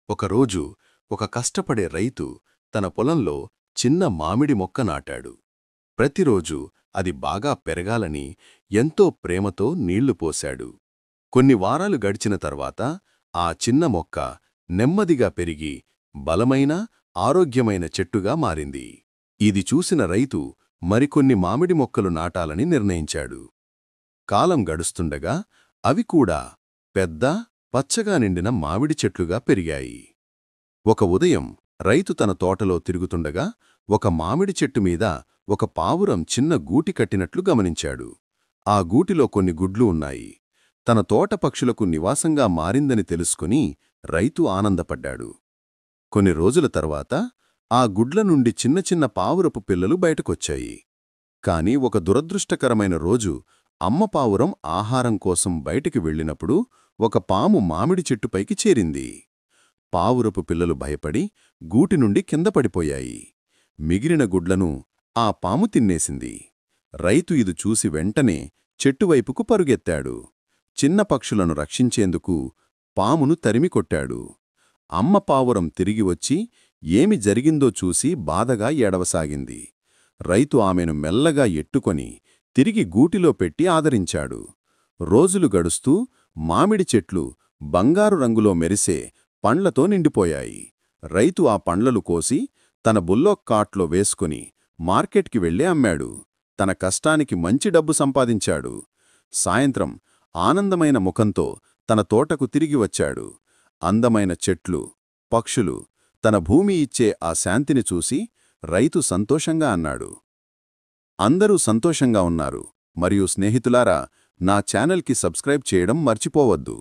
ఒకరోజు ఒక కష్టపడే రైతు తన పొలంలో చిన్న మామిడి మొక్క నాటాడు. ప్రతిరోజూ అది బాగా పెరగాలని ఎంతో ప్రేమతో నీళ్లు పోశాడు. కొన్ని వారాలు గడిచిన తర్వాత ఆ చిన్న మొక్క నెమ్మదిగా పెరిగి బలమైన, ఆరోగ్యమైన చెట్టుగా మారింది. ఇది చూసిన రైతు మరికొన్ని మామిడి మొక్కలు నాటాలని నిర్ణయించాడు. కాలం గడుస్తుండగా అవి కూడా పెద్ద, పచ్చగా నిండిన మామిడి చెట్లుగా పెరిగాయి. ఒక ఉదయం రైతు తన తోటలో తిరుగుతుండగా ఒక మామిడి చెట్టు మీద ఒక పావురం చిన్న గూటి కట్టినట్లు గమనించాడు. ఆ గూటిలో కొన్ని గుడ్లు ఉన్నాయి. తన తోట పక్షులకు నివాసంగా మారిందని తెలుసుకుని రైతు ఆనందపడ్డాడు. కొన్ని రోజుల తర్వాత ఆ గుడ్ల నుండి చిన్న చిన్న పావురపు పిల్లలు బయటకొచ్చాయి. కాని ఒక దురదృష్టకరమైన రోజు అమ్మ పావురం ఆహారం కోసం బయటికి వెళ్ళినప్పుడు ఒక పాము మామిడి చెట్టుపైకి చేరింది. పావురపు పిల్లలు భయపడి గూటి నుండి కింద పడిపోయాయి. మిగిలిన గుడ్లను ఆ పాము తిన్నేసింది. రైతు ఇది చూసి వెంటనే చెట్టువైపుకు పరుగెత్తాడు. చిన్న పక్షులను రక్షించేందుకు పామును తరిమికొట్టాడు. అమ్మ పావురం తిరిగి వచ్చి ఏమి జరిగిందో చూసి బాధగా ఏడవసాగింది. రైతు ఆమెను మెల్లగా ఎట్టుకొని తిరిగి గూటిలో పెట్టి ఆదరించాడు. రోజులు గడుస్తూ మామిడి చెట్లు బంగారు రంగులో మెరిసే పండ్లతో నిండిపోయాయి. రైతు ఆ పండ్లలు కోసి తన బుల్లోక్ కార్ట్లో వేసుకుని మార్కెట్కి వెళ్ళి అమ్మాడు. తన కష్టానికి మంచి డబ్బు సంపాదించాడు. సాయంత్రం ఆనందమైన ముఖంతో తన తోటకు తిరిగి వచ్చాడు. అందమైన చెట్లు, పక్షులు, తన భూమి ఇచ్చే ఆ శాంతిని చూసి రైతు సంతోషంగా అన్నాడు. అందరూ సంతోషంగా ఉన్నారు. మరియు స్నేహితులారా, నా ఛానల్కి సబ్స్క్రైబ్ చేయడం మర్చిపోవద్దు.